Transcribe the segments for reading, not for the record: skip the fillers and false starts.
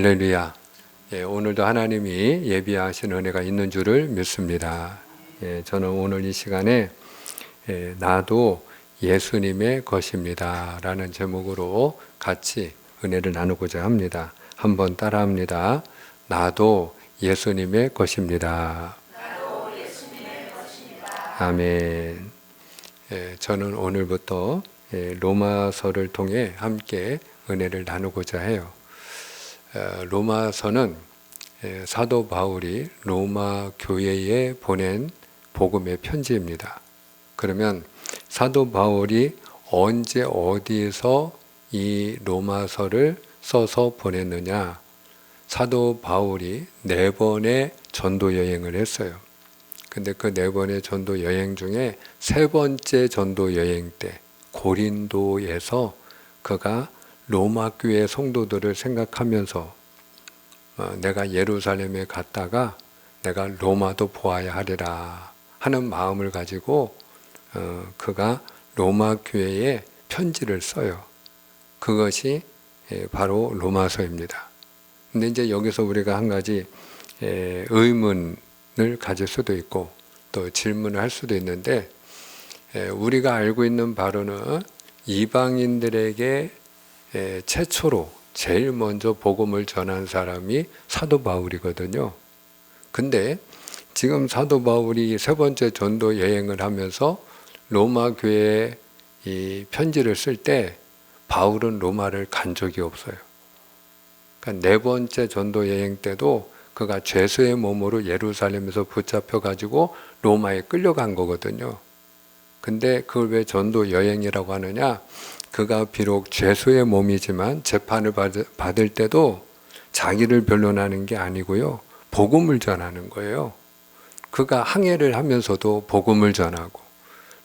할렐루야. 오늘도 하나님이 예비하신 은혜가 있는 줄을 믿습니다. 저는 오늘 이 시간에 나도 예수님의 것입니다 라는 제목으로 같이 은혜를 나누고자 합니다. 한번 따라합니다. 나도 예수님의 것입니다. 나도 예수님의 것입니다. 아멘. 저는 오늘부터 로마서를 통해 함께 은혜를 나누고자 해요. 로마서는 사도 바울이 로마 교회에 보낸 복음의 편지입니다. 그러면 사도 바울이 언제 어디서 이 로마서를 써서 보냈느냐? 사도 바울이 4번의 전도 여행을 했어요. 근데 그 4번의 전도 여행 중에 3번째 전도 여행 때 고린도에서 그가 로마 교회 성도들을 생각하면서 내가 예루살렘에 갔다가 내가 로마도 보아야 하리라 하는 마음을 가지고 그가 로마 교회에 편지를 써요. 그것이 바로 로마서입니다. 근데 이제 여기서 우리가 한 가지 의문을 가질 수도 있고 또 질문을 할 수도 있는데, 우리가 알고 있는 바로는 이방인들에게 최초로 제일 먼저 복음을 전한 사람이 사도 바울이거든요. 근데 지금 사도 바울이 3번째 전도 여행을 하면서 로마 교회에 이 편지를 쓸 때 바울은 로마를 간 적이 없어요. 그러니까 4번째 전도 여행 때도 그가 죄수의 몸으로 예루살렘에서 붙잡혀 가지고 로마에 끌려간 거거든요. 근데 그걸 왜 전도 여행이라고 하느냐? 그가 비록 죄수의 몸이지만 재판을 받을 때도 자기를 변론하는 게 아니고요, 복음을 전하는 거예요. 그가 항해를 하면서도 복음을 전하고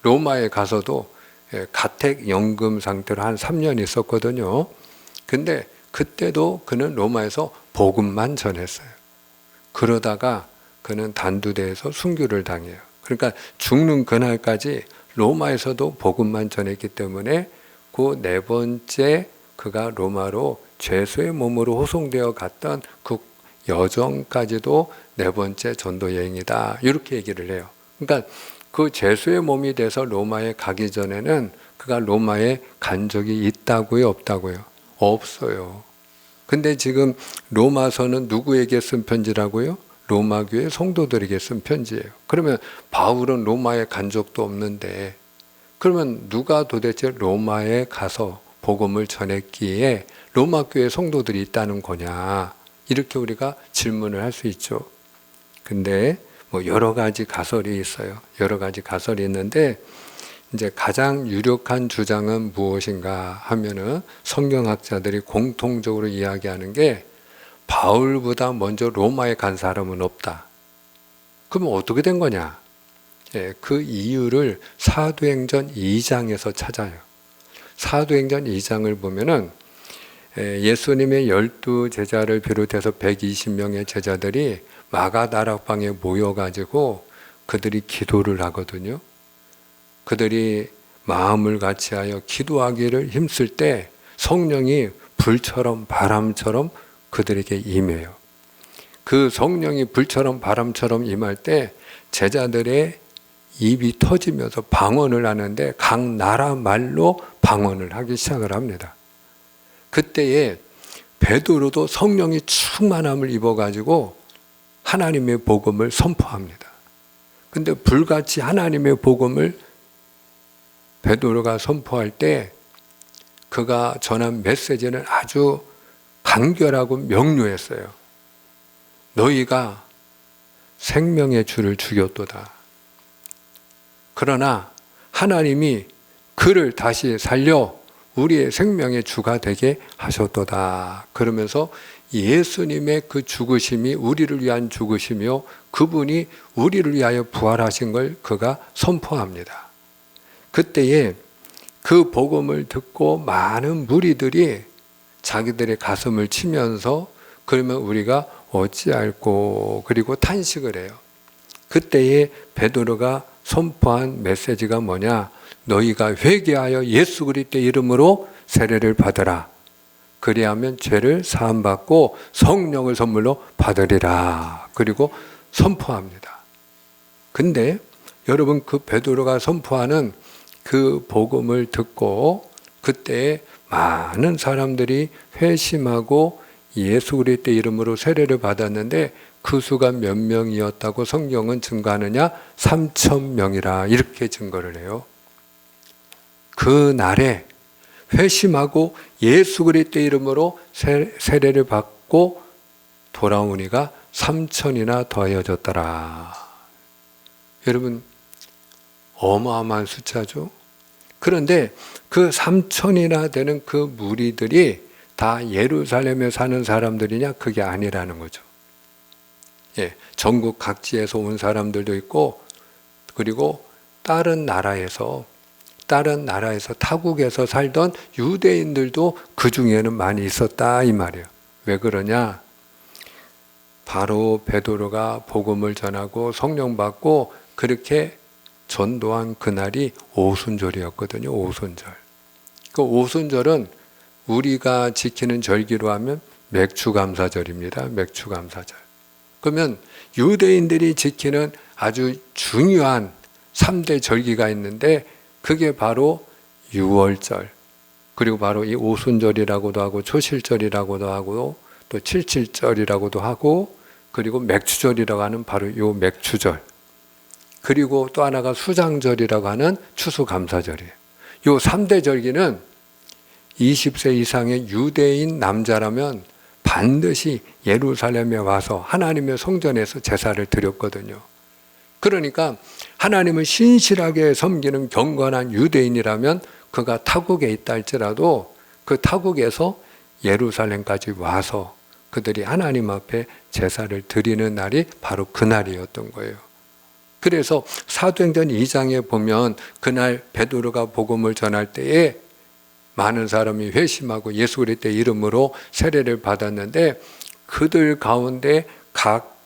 로마에 가서도 가택연금 상태로 한 3년 있었거든요. 근데 그때도 그는 로마에서 복음만 전했어요. 그러다가 그는 단두대에서 순교를 당해요. 그러니까 죽는 그날까지 로마에서도 복음만 전했기 때문에 그 4번째 그가 로마로 죄수의 몸으로 호송되어 갔던 그 여정까지도 4번째 전도 여행이다, 이렇게 얘기를 해요. 그러니까 그 죄수의 몸이 돼서 로마에 가기 전에는 그가 로마에 간 적이 있다고요, 없다고요? 없어요. 근데 지금 로마서는 누구에게 쓴 편지라고요? 로마 교회 성도들에게 쓴 편지예요. 그러면 바울은 로마에 간 적도 없는데, 그러면 누가 도대체 로마에 가서 복음을 전했기에 로마 교회 성도들이 있다는 거냐? 이렇게 우리가 질문을 할 수 있죠. 근데 여러 가지 가설이 있어요. 여러 가지 가설이 있는데, 이제 가장 유력한 주장은 무엇인가 하면은 성경학자들이 공통적으로 이야기하는 게 바울보다 먼저 로마에 간 사람은 없다. 그러면 어떻게 된 거냐? 그 이유를 사도행전 2장에서 찾아요. 사도행전 2장을 보면은 예수님의 12제자를 비롯해서 120명의 제자들이 마가다락방에 모여가지고 그들이 기도를 하거든요. 그들이 마음을 같이하여 기도하기를 힘쓸 때 성령이 불처럼 바람처럼 그들에게 임해요. 그 성령이 불처럼 바람처럼 임할 때 제자들의 입이 터지면서 방언을 하는데 각 나라 말로 방언을 하기 시작을 합니다. 그때에 베드로도 성령이 충만함을 입어가지고 하나님의 복음을 선포합니다. 근데 불같이 하나님의 복음을 베드로가 선포할 때 그가 전한 메시지는 아주 간결하고 명료했어요. 너희가 생명의 주를 죽였도다. 그러나 하나님이 그를 다시 살려 우리의 생명의 주가 되게 하셨도다. 그러면서 예수님의 그 죽으심이 우리를 위한 죽으심이요, 그분이 우리를 위하여 부활하신 걸 그가 선포합니다. 그때에 그 복음을 듣고 많은 무리들이 자기들의 가슴을 치면서 그러면 우리가 어찌할꼬, 그리고 탄식을 해요. 그때에 베드로가 선포한 메시지가 뭐냐? 너희가 회개하여 예수 그리스도의 이름으로 세례를 받으라. 그리하면 죄를 사함받고 성령을 선물로 받으리라. 그리고 선포합니다. 근데 여러분, 그 베드로가 선포하는 그 복음을 듣고 그때 많은 사람들이 회심하고 예수 그리스도의 이름으로 세례를 받았는데 그 수가 몇 명이었다고 성경은 증거하느냐? 3,000명이라 이렇게 증거를 해요. 그 날에 회심하고 예수 그리스도의 이름으로 세례를 받고 돌아온 이가 3,000이나 더해졌더라. 여러분, 어마어마한 숫자죠. 그런데 그 3,000이나 되는 그 무리들이 다 예루살렘에 사는 사람들이냐? 그게 아니라는 거죠. 예, 전국 각지에서 온 사람들도 있고, 그리고 다른 나라에서 타국에서 살던 유대인들도 그 중에는 많이 있었다 이 말이에요. 왜 그러냐? 바로 베드로가 복음을 전하고 성령 받고 그렇게 전도한 그날이 오순절이었거든요. 오순절. 그 오순절은 우리가 지키는 절기로 하면 맥주감사절입니다. 맥주감사절. 그러면 유대인들이 지키는 아주 중요한 3대 절기가 있는데 그게 바로 유월절, 그리고 바로 이 오순절이라고도 하고 초실절이라고도 하고 또 칠칠절이라고도 하고 그리고 맥주절이라고 하는 바로 요 맥주절, 그리고 또 하나가 수장절이라고 하는 추수감사절이에요. 요 3대 절기는 20세 이상의 유대인 남자라면 반드시 예루살렘에 와서 하나님의 성전에서 제사를 드렸거든요. 그러니까 하나님을 신실하게 섬기는 경건한 유대인이라면 그가 타국에 있다 할지라도 그 타국에서 예루살렘까지 와서 그들이 하나님 앞에 제사를 드리는 날이 바로 그날이었던 거예요. 그래서 사도행전 2장에 보면 그날 베드로가 복음을 전할 때에 많은 사람이 회심하고 예수 그리스도의 이름으로 세례를 받았는데 그들 가운데 각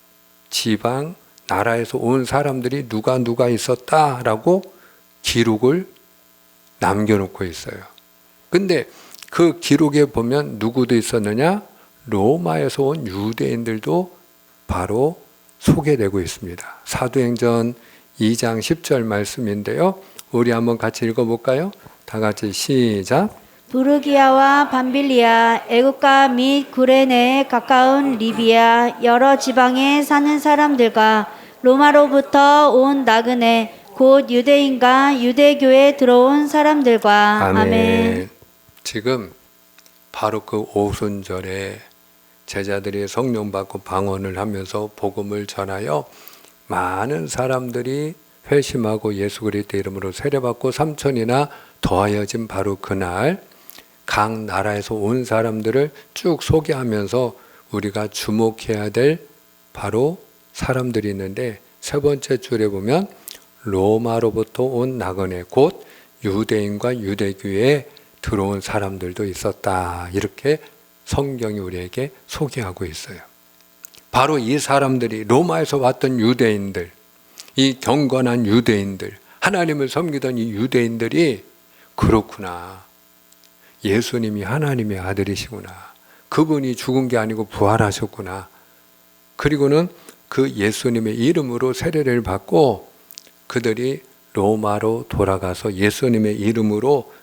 지방 나라에서 온 사람들이 누가 있었다라고 기록을 남겨놓고 있어요. 근데 그 기록에 보면 누구도 있었느냐? 로마에서 온 유대인들도 바로 소개되고 있습니다. 사도행전 2장 10절 말씀인데요. 우리 한번 같이 읽어볼까요? 다 같이 시작. 부르기아와 밤빌리아, 애국가 및 구레네에 가까운 리비아 여러 지방에 사는 사람들과 로마로부터 온 나그네 곧 유대인과 유대교에 들어온 사람들과 아멘. 지금 바로 그 오순절에 제자들이 성령 받고 방언을 하면서 복음을 전하여 많은 사람들이 회심하고 예수 그리스도의 이름으로 세례받고 3,000이나 더하여진 바로 그날 각 나라에서 온 사람들을 쭉 소개하면서 우리가 주목해야 될 바로 사람들이 있는데 세 번째 줄에 보면 로마로부터 온 나그네 곧 유대인과 유대교에 들어온 사람들도 있었다. 이렇게 성경이 우리에게 소개하고 있어요. 바로 이 사람들이 로마에서 왔던 유대인들, 이 경건한 유대인들, 하나님을 섬기던 이 유대인들이 그렇구나. 예수님이 하나님의 아들이시구나. 그분이 죽은 게 아니고 부활하셨구나. 그리고는 그 예수님의 이름으로 세례를 받고 그들이 로마로 돌아가서 예수님의 이름으로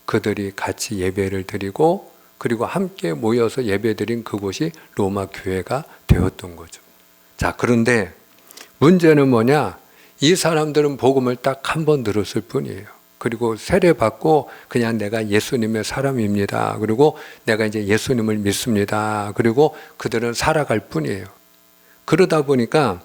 그들이 같이 예배를 드리고 그리고 함께 모여서 예배드린 그곳이 로마 교회가 되었던 거죠. 자, 그런데 문제는 뭐냐? 이 사람들은 복음을 딱 한 번 들었을 뿐이에요. 그리고 세례받고 그냥 내가 예수님의 사람입니다. 그리고 내가 이제 예수님을 믿습니다. 그리고 그들은 살아갈 뿐이에요. 그러다 보니까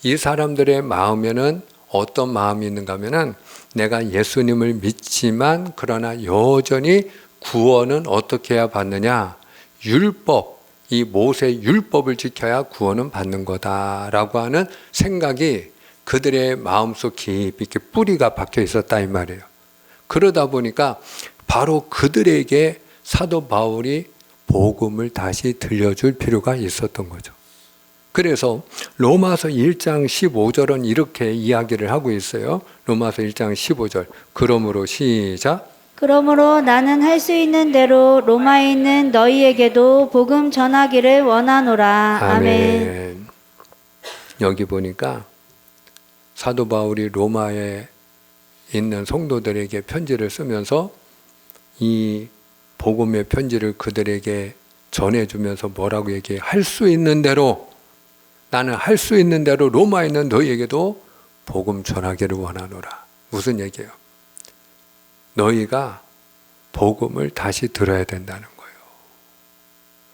이 사람들의 마음에는 어떤 마음이 있는가 하면은 내가 예수님을 믿지만 그러나 여전히 구원은 어떻게 해야 받느냐? 율법, 이 모세 율법을 지켜야 구원은 받는 거다라고 하는 생각이 그들의 마음속 깊이 있게 뿌리가 박혀 있었다 이 말이에요. 그러다 보니까 바로 그들에게 사도 바울이 복음을 다시 들려줄 필요가 있었던 거죠. 그래서 로마서 1장 15절은 이렇게 이야기를 하고 있어요. 로마서 1장 15절. 그러므로 시작. 그러므로 나는 할 수 있는 대로 로마에 있는 너희에게도 복음 전하기를 원하노라. 아멘. 여기 보니까 사도 바울이 로마에 있는 성도들에게 편지를 쓰면서 이 복음의 편지를 그들에게 전해주면서 뭐라고 얘기해? 할 수 있는 대로, 나는 할 수 있는 대로 로마에 있는 너희에게도 복음 전하기를 원하노라. 무슨 얘기예요? 너희가 복음을 다시 들어야 된다는 거예요.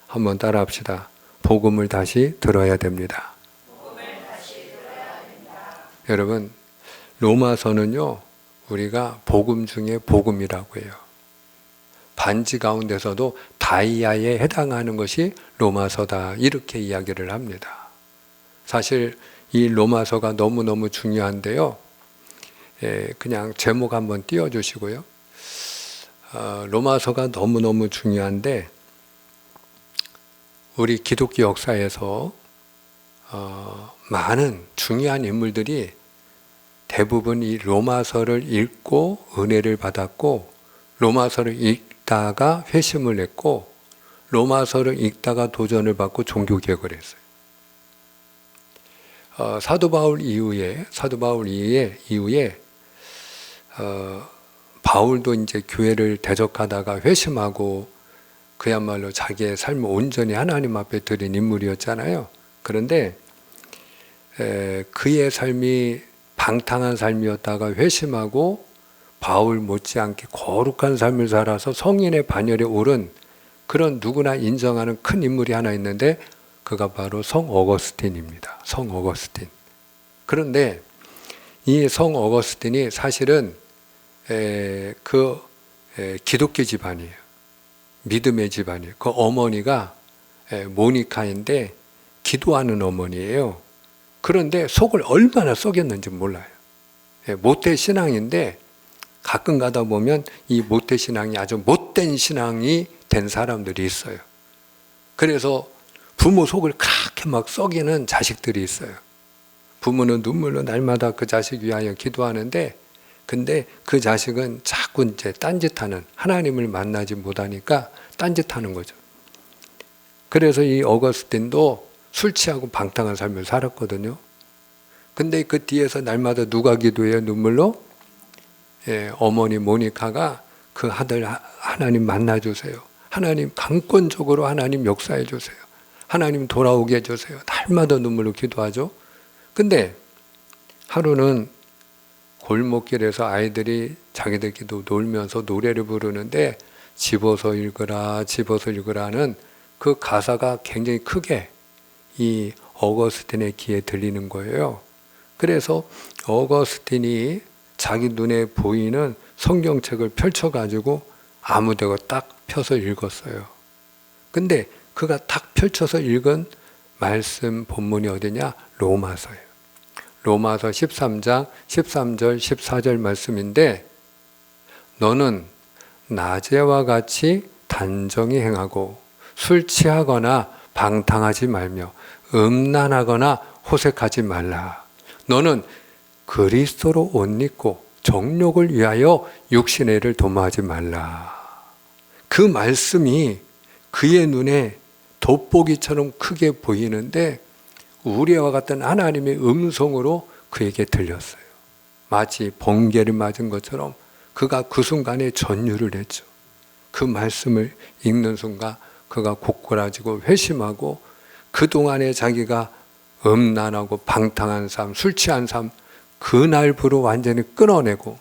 한번 따라 합시다. 복음을 다시 들어야 됩니다. 여러분, 로마서는요, 우리가 복음 중에 복음이라고 해요. 반지 가운데서도 다이아에 해당하는 것이 로마서다, 이렇게 이야기를 합니다. 사실 이 로마서가 너무너무 중요한데요. 그냥 제목 한번 띄워주시고요. 로마서가 너무너무 중요한데 우리 기독교 역사에서 많은 중요한 인물들이 대부분 이 로마서를 읽고 은혜를 받았고, 로마서를 읽다가 회심을 했고, 로마서를 읽다가 도전을 받고 종교개혁을 했어요. 사도 바울 이후에 바울도 이제 교회를 대적하다가 회심하고 그야말로 자기의 삶을 온전히 하나님 앞에 드린 인물이었잖아요. 그런데 그의 삶이 방탕한 삶이었다가 회심하고 바울 못지않게 거룩한 삶을 살아서 성인의 반열에 오른 그런 누구나 인정하는 큰 인물이 하나 있는데 그가 바로 성 어거스틴입니다. 성 어거스틴. 그런데 이 성 어거스틴이 사실은 기독교 집안이에요. 믿음의 집안이에요. 그 어머니가 모니카인데 기도하는 어머니예요. 그런데 속을 얼마나 썩였는지 몰라요. 모태 신앙인데 가끔 가다 보면 이 모태 신앙이 아주 못된 신앙이 된 사람들이 있어요. 그래서 부모 속을 그렇게 막 썩이는 자식들이 있어요. 부모는 눈물로 날마다 그 자식 위하여 기도하는데, 근데 그 자식은 자꾸 이제 딴짓하는, 하나님을 만나지 못하니까 딴짓하는 거죠. 그래서 이 어거스틴도 술 취하고 방탕한 삶을 살았거든요. 근데 그 뒤에서 날마다 누가 기도해요? 눈물로? 어머니 모니카가 그 아들 하나님 만나주세요. 하나님 강권적으로 하나님 역사해 주세요. 하나님 돌아오게 해주세요. 날마다 눈물로 기도하죠. 근데 하루는 골목길에서 아이들이 자기들끼리 놀면서 노래를 부르는데 집어서 읽으라, 집어서 읽으라는 그 가사가 굉장히 크게 이 어거스틴의 귀에 들리는 거예요. 그래서 어거스틴이 자기 눈에 보이는 성경책을 펼쳐가지고 아무데나 딱 펴서 읽었어요. 근데 그가 딱 펼쳐서 읽은 말씀 본문이 어디냐? 로마서예요. 로마서 13장 13절 14절 말씀인데, 너는 낮에와 같이 단정히 행하고 술 취하거나 방탕하지 말며 음란하거나 호색하지 말라. 너는 그리스도로 옷 입고 정욕을 위하여 육신의 일을 도모하지 말라. 그 말씀이 그의 눈에 돋보기처럼 크게 보이는데 우리와 같은 하나님의 음성으로 그에게 들렸어요. 마치 번개를 맞은 것처럼 그가 그 순간에 전율을 했죠. 그 말씀을 읽는 순간 그가 고꾸라지고 회심하고 그동안에 자기가 음란하고 방탕한 삶, 술 취한 삶, 그날부로 완전히 끊어내고,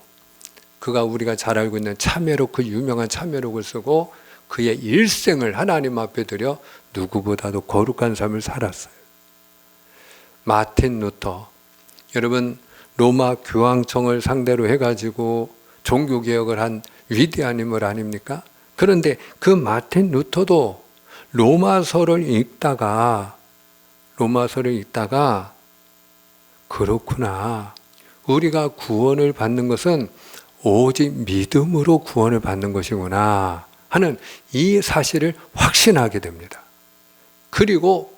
그가 우리가 잘 알고 있는 참회록, 그 유명한 참회록을 쓰고 그의 일생을 하나님 앞에 드려 누구보다도 거룩한 삶을 살았어요. 마틴 루터, 여러분 로마 교황청을 상대로 해가지고 종교개혁을 한 위대한 인물 아닙니까? 그런데 그 마틴 루터도 로마서를 읽다가 그렇구나, 우리가 구원을 받는 것은 오직 믿음으로 구원을 받는 것이구나 하는 이 사실을 확신하게 됩니다. 그리고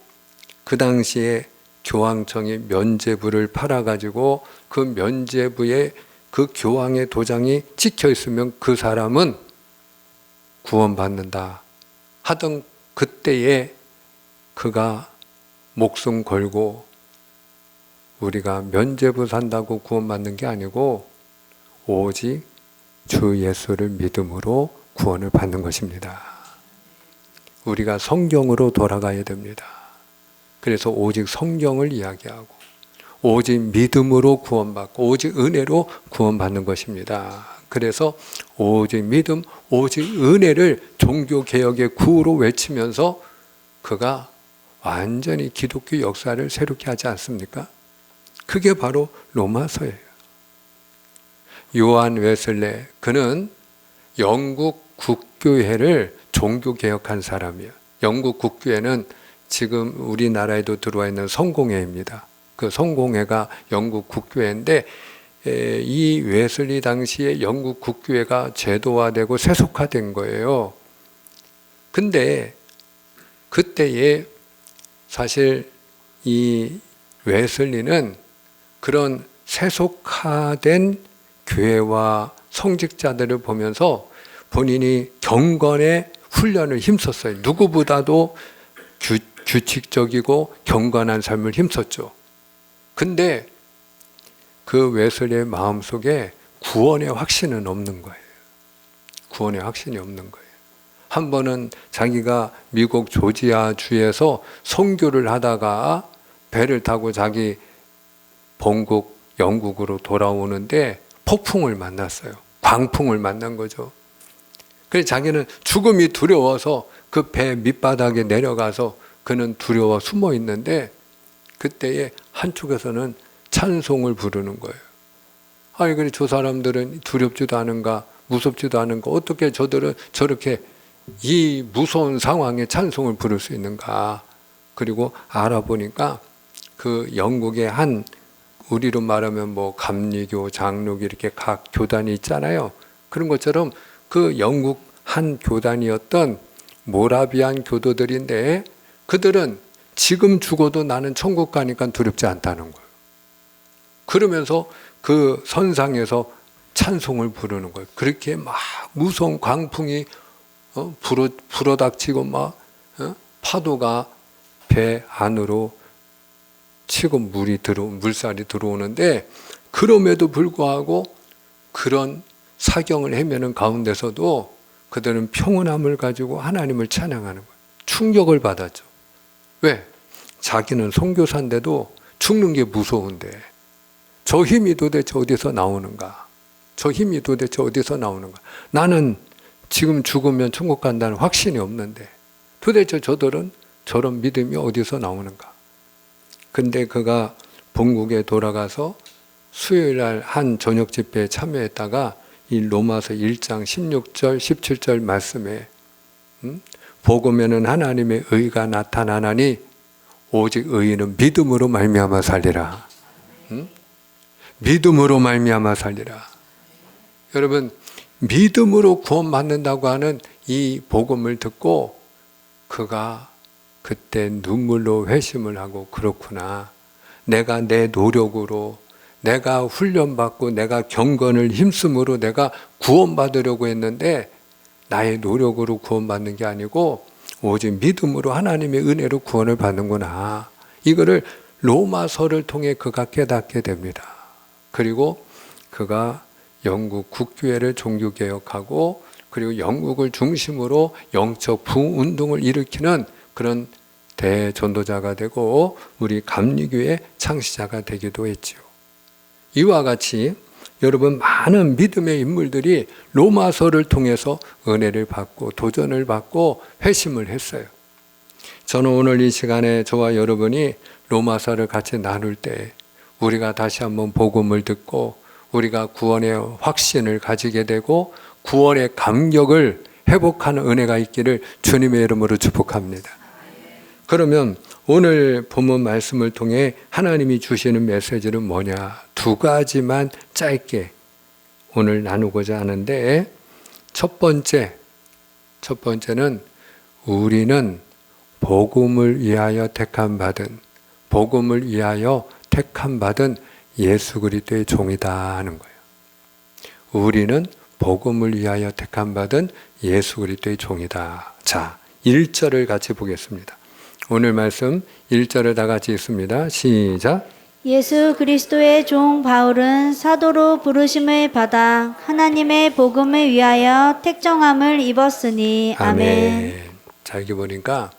그 당시에 교황청이 면죄부를 팔아가지고 그 면죄부의 그 교황의 도장이 찍혀 있으면 그 사람은 구원받는다 하던 그때에 그가 목숨 걸고 우리가 면죄부 산다고 구원받는 게 아니고 오직 주 예수를 믿음으로 구원을 받는 것입니다. 우리가 성경으로 돌아가야 됩니다. 그래서 오직 성경을 이야기하고 오직 믿음으로 구원받고 오직 은혜로 구원받는 것입니다. 그래서 오직 믿음, 오직 은혜를 종교개혁의 구호로 외치면서 그가 완전히 기독교 역사를 새롭게 하지 않습니까? 그게 바로 로마서예요. 요한 웨슬레, 그는 영국 국교회를 종교개혁한 사람이에요. 영국 국교회는 지금 우리나라에도 들어와 있는 성공회입니다. 그 성공회가 영국 국교회인데 이 웨슬리 당시에 영국 국교회가 제도화되고 세속화된 거예요. 근데 그때에 사실 이 웨슬리는 그런 세속화된 교회와 성직자들을 보면서 본인이 경건의 훈련을 힘썼어요. 누구보다도 규칙적이고 경건한 삶을 힘썼죠. 근데 그 웨슬리의 마음속에 구원의 확신은 없는 거예요. 구원의 확신이 없는 거예요. 한 번은 자기가 미국 조지아 주에서 선교를 하다가 배를 타고 자기 본국 영국으로 돌아오는데 폭풍을 만났어요. 광풍을 만난 거죠. 그래서 자기는 죽음이 두려워서 그 배 밑바닥에 내려가서 그는 두려워 숨어 있는데 그때에 한쪽에서는 찬송을 부르는 거예요. 아니, 그래 저 사람들은 두렵지도 않은가, 무섭지도 않은가, 어떻게 저들은 저렇게 이 무서운 상황에 찬송을 부를 수 있는가. 그리고 알아보니까 그 영국의 한, 우리로 말하면 뭐 감리교, 장로교 이렇게 각 교단이 있잖아요. 그런 것처럼 그 영국 한 교단이었던 모라비안 교도들인데 그들은 지금 죽어도 나는 천국 가니까 두렵지 않다는 거예요. 그러면서 그 선상에서 찬송을 부르는 거예요. 그렇게 막 무서운 광풍이 불어닥치고 막 파도가 배 안으로 치고 물살이 들어오는데 그럼에도 불구하고 그런 사경을 헤매는 가운데서도 그들은 평온함을 가지고 하나님을 찬양하는 거예요. 충격을 받았죠. 왜? 자기는 선교사인데도 죽는 게 무서운데 저 힘이 도대체 어디서 나오는가? 저 힘이 도대체 어디서 나오는가? 나는 지금 죽으면 천국 간다는 확신이 없는데 도대체 저들은 저런 믿음이 어디서 나오는가? 근데 그가 본국에 돌아가서 수요일날 한 저녁 집회에 참여했다가 이 로마서 1장 16절 17절 말씀에 복음에는 하나님의 의가 나타나나니 오직 의인은 믿음으로 말미암아 살리라. 믿음으로 말미암아 살리라. 여러분, 믿음으로 구원받는다고 하는 이 복음을 듣고 그가 그때 눈물로 회심을 하고 그렇구나. 내가 내 노력으로 내가 훈련받고 내가 경건을 힘쓰므로 내가 구원받으려고 했는데 나의 노력으로 구원받는 게 아니고 오직 믿음으로 하나님의 은혜로 구원을 받는구나. 이거를 로마서를 통해 그가 깨닫게 됩니다. 그리고 그가 영국 국교회를 종교개혁하고 그리고 영국을 중심으로 영적 부흥운동을 일으키는 그런 대전도자가 되고 우리 감리교의 창시자가 되기도 했지요. 이와 같이 여러분 많은 믿음의 인물들이 로마서를 통해서 은혜를 받고 도전을 받고 회심을 했어요. 저는 오늘 이 시간에 저와 여러분이 로마서를 같이 나눌 때 우리가 다시 한번 복음을 듣고 우리가 구원의 확신을 가지게 되고 구원의 감격을 회복하는 은혜가 있기를 주님의 이름으로 축복합니다. 그러면 오늘 본문 말씀을 통해 하나님이 주시는 메시지는 뭐냐? 두 가지만 짧게 오늘 나누고자 하는데 첫 번째는 우리는 복음을 위하여 택함 받은 예수 그리스도의 종이다 하는 거예요. 우리는 복음을 위하여 택함 받은 예수 그리스도의 종이다. 자, 1절을 같이 보겠습니다. 오늘 말씀 1절을 다 같이 읽습니다. 시작. 예수 그리스도의 종 바울은 사도로 부르심을 받아 하나님의 복음을 위하여 택정함을 입었으니 아멘. 자, 여기 보니까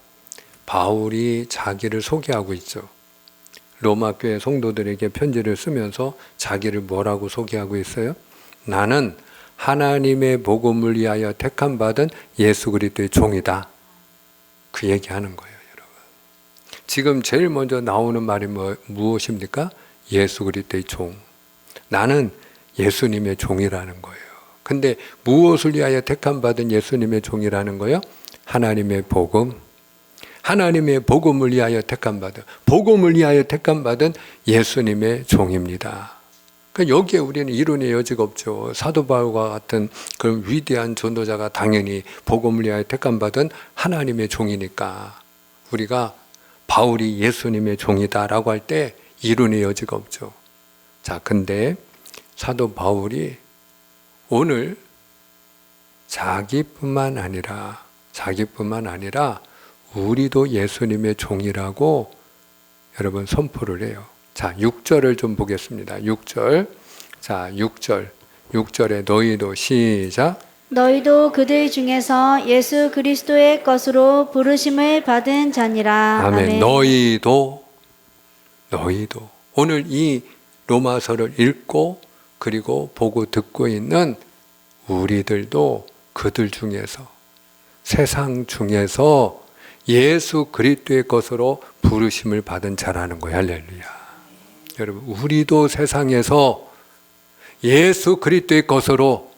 바울이 자기를 소개하고 있죠. 로마 교회 성도들에게 편지를 쓰면서 자기를 뭐라고 소개하고 있어요? 나는 하나님의 복음을 위하여 택함 받은 예수 그리스도의 종이다. 그 얘기하는 거예요, 여러분. 지금 제일 먼저 나오는 말이 무엇입니까? 예수 그리스도의 종. 나는 예수님의 종이라는 거예요. 근데 무엇을 위하여 택함 받은 예수님의 종이라는 거예요? 하나님의 복음. 하나님의 복음을 위하여 택함 받은, 복음을 위하여 택함 받은 예수님의 종입니다. 그러니까 여기에 우리는 이론의 여지가 없죠. 사도 바울과 같은 그런 위대한 전도자가 당연히 복음을 위하여 택함 받은 하나님의 종이니까 우리가 바울이 예수님의 종이다라고 할 때 이론의 여지가 없죠. 자, 근데 사도 바울이 오늘 자기뿐만 아니라 우리도 예수님의 종이라고 여러분 선포를 해요. 자, 6절을 좀 보겠습니다. 6절. 자, 6절에 너희도 시작. 너희도 그들 중에서 예수 그리스도의 것으로 부르심을 받은 자니라. 아멘. 너희도 오늘 이 로마서를 읽고 그리고 보고 듣고 있는 우리들도 그들 중에서 세상 중에서 예수 그리스도의 것으로 부르심을 받은 자라는 거예요. 할렐루야. 여러분, 우리도 세상에서 예수 그리스도의 것으로,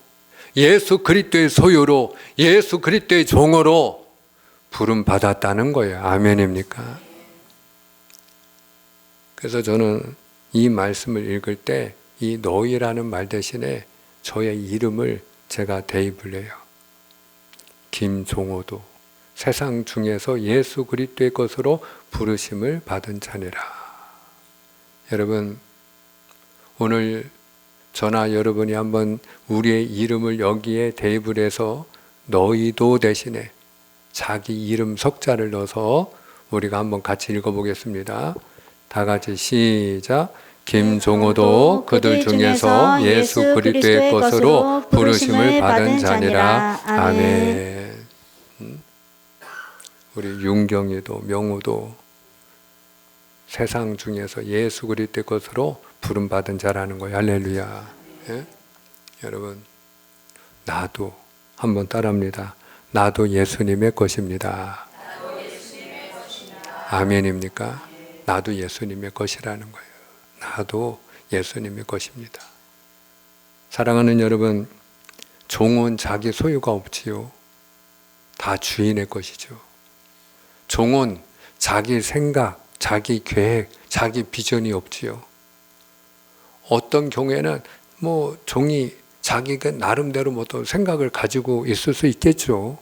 예수 그리스도의 소유로, 예수 그리스도의 종으로 부름 받았다는 거예요. 아멘입니까? 그래서 저는 이 말씀을 읽을 때 이 너희라는 말 대신에 저의 이름을 제가 대입을 해요. 김종호도 세상 중에서 예수 그리스도의 것으로 부르심을 받은 자니라. 여러분, 오늘 저나 여러분이 한번 우리의 이름을 여기에 대입을 해서 너희도 대신에 자기 이름 석자를 넣어서 우리가 한번 같이 읽어보겠습니다. 다 같이 시작. 김종호도 그들 중에서 예수 그리스도의 것으로 부르심을 받은 자니라. 아멘. 우리 윤경이도 명우도 세상 중에서 예수 그리스도의 것으로 부름 받은 자라는 거예요. 할렐루야. 예? 여러분, 나도 한번 따라합니다. 나도 예수님의 것입니다. 아멘입니까? 나도 예수님의 것이라는 거예요. 나도 예수님의 것입니다. 사랑하는 여러분, 종은 자기 소유가 없지요. 다 주인의 것이죠. 종은 자기 생각, 자기 계획, 자기 비전이 없지요. 어떤 경우에는 종이 자기가 나름대로 어떤 생각을 가지고 있을 수 있겠죠.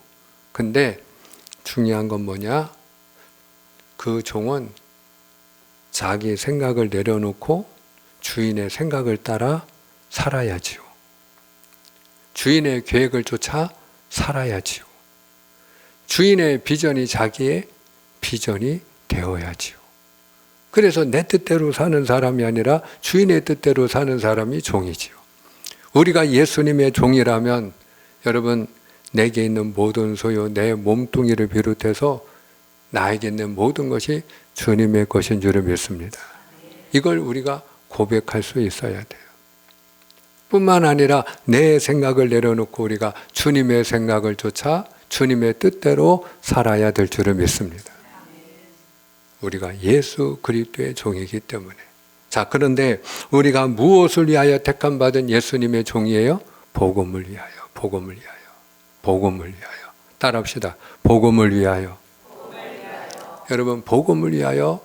근데 중요한 건 뭐냐? 그 종은 자기 생각을 내려놓고 주인의 생각을 따라 살아야지요. 주인의 계획을 쫓아 살아야지요. 주인의 비전이 자기의 비전이 되어야지요. 그래서 내 뜻대로 사는 사람이 아니라 주인의 뜻대로 사는 사람이 종이지요. 우리가 예수님의 종이라면 여러분, 내게 있는 모든 소유, 내 몸뚱이를 비롯해서 나에게 있는 모든 것이 주님의 것인 줄을 믿습니다. 이걸 우리가 고백할 수 있어야 돼요. 뿐만 아니라 내 생각을 내려놓고 우리가 주님의 생각을 쫓아 주님의 뜻대로 살아야 될 줄을 믿습니다. 우리가 예수 그리스도의 종이기 때문에. 자, 그런데 우리가 무엇을 위하여 택함 받은 예수님의 종이에요? 복음을 위하여, 복음을 위하여, 복음을 위하여. 따라합시다. 복음을 위하여. 여러분, 복음을 위하여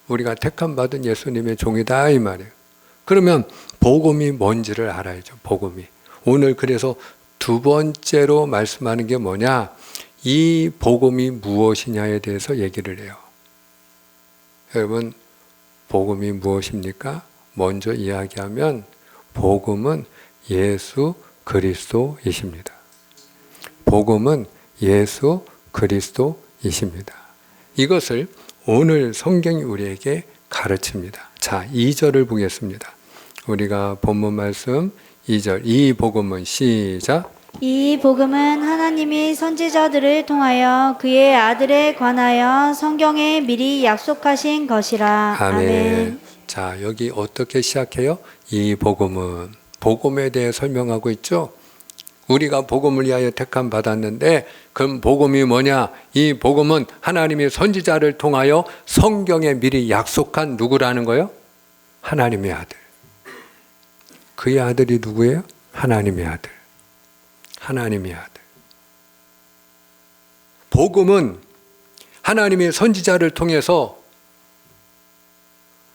우리가 택함 받은 예수님의 종이다 이 말이에요. 그러면 복음이 뭔지를 알아야죠. 복음이. 오늘 그래서 두 번째로 말씀하는 게 뭐냐? 이 복음이 무엇이냐에 대해서 얘기를 해요. 여러분, 복음이 무엇입니까? 먼저 이야기하면 복음은 예수 그리스도이십니다. 복음은 예수 그리스도이십니다. 이것을 오늘 성경이 우리에게 가르칩니다. 자, 2절을 보겠습니다. 우리가 본문 말씀 2절, 이 복음은 시작. 이 복음은 하나님이 선지자들을 통하여 그의 아들에 관하여 성경에 미리 약속하신 것이라. 아멘. 자, 여기 어떻게 시작해요? 이 복음은, 복음에 대해 설명하고 있죠. 우리가 복음을 위하여 택함 받았는데 그럼 복음이 뭐냐? 이 복음은 하나님의 선지자를 통하여 성경에 미리 약속한 누구라는 거예요? 하나님의 아들. 그의 아들이 누구예요? 하나님의 아들. 하나님의 아들. 복음은 하나님의 선지자를 통해서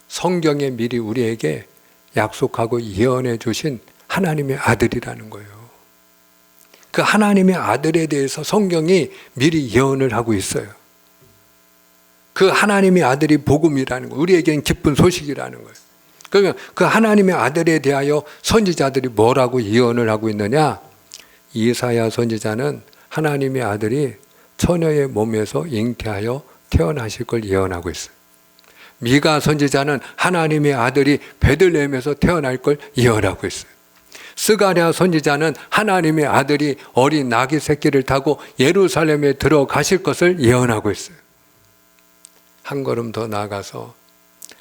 성경에 미리 우리에게 약속하고 예언해 주신 하나님의 아들이라는 거예요. 그 하나님의 아들에 대해서 성경이 미리 예언을 하고 있어요. 그 하나님의 아들이 복음이라는 거, 우리에겐 기쁜 소식이라는 거예요. 그러면 그 하나님의 아들에 대하여 선지자들이 뭐라고 예언을 하고 있느냐? 이사야 선지자는 하나님의 아들이 처녀의 몸에서 잉태하여 태어나실 걸 예언하고 있어요. 미가 선지자는 하나님의 아들이 베들레헴에서 태어날 걸 예언하고 있어요. 스가랴 선지자는 하나님의 아들이 어린 나귀 새끼를 타고 예루살렘에 들어가실 것을 예언하고 있어요. 한 걸음 더 나아가서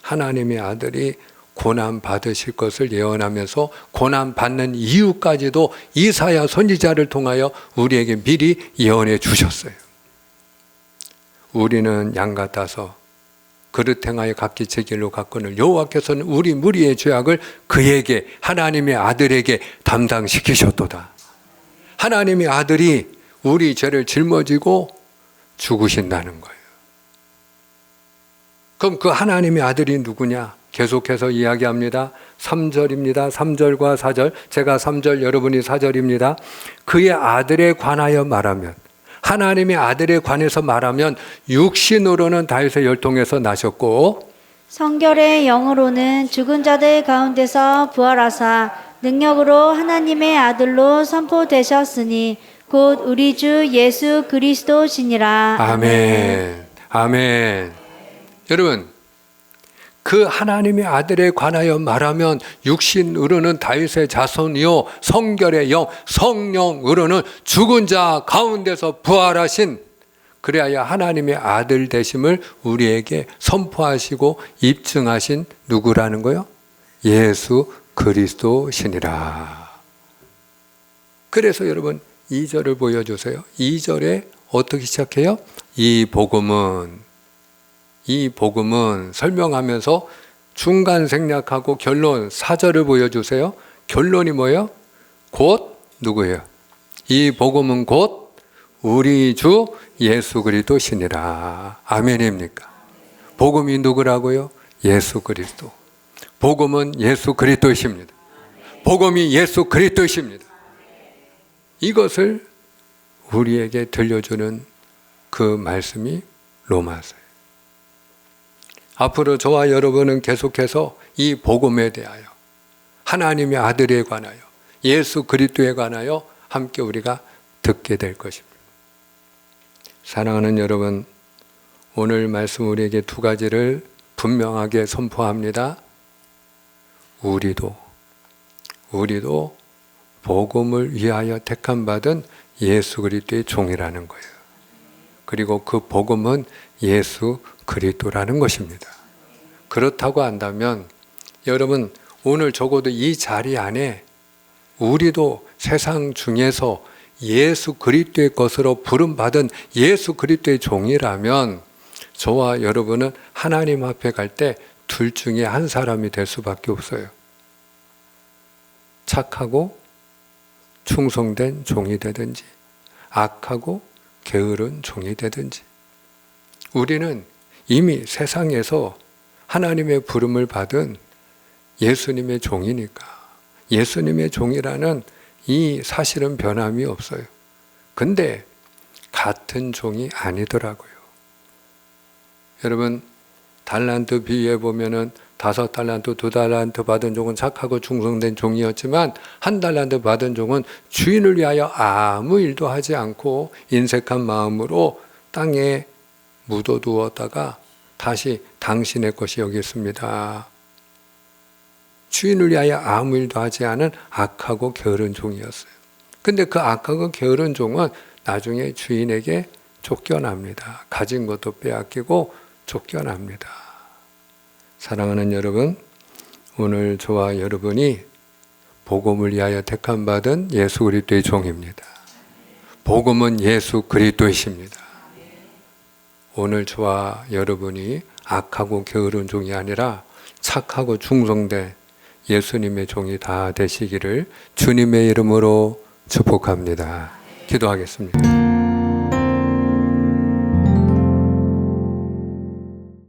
하나님의 아들이 고난 받으실 것을 예언하면서 고난 받는 이유까지도 이사야 선지자를 통하여 우리에게 미리 예언해 주셨어요. 우리는 양 같아서 그릇 행하여 각기 제 길로 갔거늘 여호와께서는 우리 무리의 죄악을 그에게, 하나님의 아들에게 담당시키셨도다. 하나님의 아들이 우리 죄를 짊어지고 죽으신다는 거예요. 그럼 그 하나님의 아들이 누구냐? 계속해서 이야기합니다. 3절입니다. 3절과 4절. 제가 3절, 여러분이 4절입니다. 그의 아들에 관하여 말하면, 하나님의 아들에 관해서 말하면 육신으로는 다윗의 혈통에서 나셨고 성결의 영으로는 죽은 자들 가운데서 부활하사 능력으로 하나님의 아들로 선포되셨으니 곧 우리 주 예수 그리스도시니라. 아멘. 아멘. 여러분, 그 하나님의 아들에 관하여 말하면 육신으로는 다윗의 자손이요 성결의 영, 성령으로는 죽은 자 가운데서 부활하신, 그래야 하나님의 아들 되심을 우리에게 선포하시고 입증하신 누구라는 거요? 예수 그리스도시니라. 그래서 여러분 2절을 보여주세요. 2절에 어떻게 시작해요? 이 복음은 설명하면서 중간 생략하고 결론 4절을 보여주세요. 결론이 뭐예요? 곧 누구예요? 이 복음은 곧 우리 주 예수 그리스도시니라. 아멘입니까? 복음이 누구라고요? 예수 그리스도. 복음은 예수 그리스도십니다. 복음이 예수 그리스도십니다. 이것을 우리에게 들려주는 그 말씀이 로마서예요. 앞으로 저와 여러분은 계속해서 이 복음에 대하여, 하나님의 아들에 관하여, 예수 그리스도에 관하여 함께 우리가 듣게 될 것입니다. 사랑하는 여러분, 오늘 말씀 우리에게 두 가지를 분명하게 선포합니다. 우리도 복음을 위하여 택함 받은 예수 그리스도의 종이라는 거예요. 그리고 그 복음은 예수 그리스도라는 것입니다. 그렇다고 한다면 여러분, 오늘 적어도 이 자리 안에 우리도 세상 중에서 예수 그리스도의 것으로 부름받은 예수 그리스도의 종이라면 저와 여러분은 하나님 앞에 갈 때 둘 중에 한 사람이 될 수밖에 없어요. 착하고 충성된 종이 되든지 악하고 게으른 종이 되든지. 우리는 이미 세상에서 하나님의 부름을 받은 예수님의 종이니까 예수님의 종이라는 이 사실은 변함이 없어요. 근데 같은 종이 아니더라고요. 여러분, 달란트 비유에 보면은 5달란트, 2달란트 받은 종은 착하고 충성된 종이었지만 1달란트 받은 종은 주인을 위하여 아무 일도 하지 않고 인색한 마음으로 땅에 묻어두었다가 다시 당신의 것이 여겼습니다. 주인을 위하여 아무 일도 하지 않은 악하고 게으른 종이었어요. 근데 그 악하고 게으른 종은 나중에 주인에게 쫓겨납니다. 가진 것도 빼앗기고 쫓겨납니다. 사랑하는 여러분, 오늘 저와 여러분이 복음을 위하여 택함받은 예수 그리스도의 종입니다. 복음은 예수 그리스도이십니다. 오늘 저와 여러분이 악하고 게으른 종이 아니라 착하고 충성된 예수님의 종이 다 되시기를 주님의 이름으로 축복합니다. 기도하겠습니다.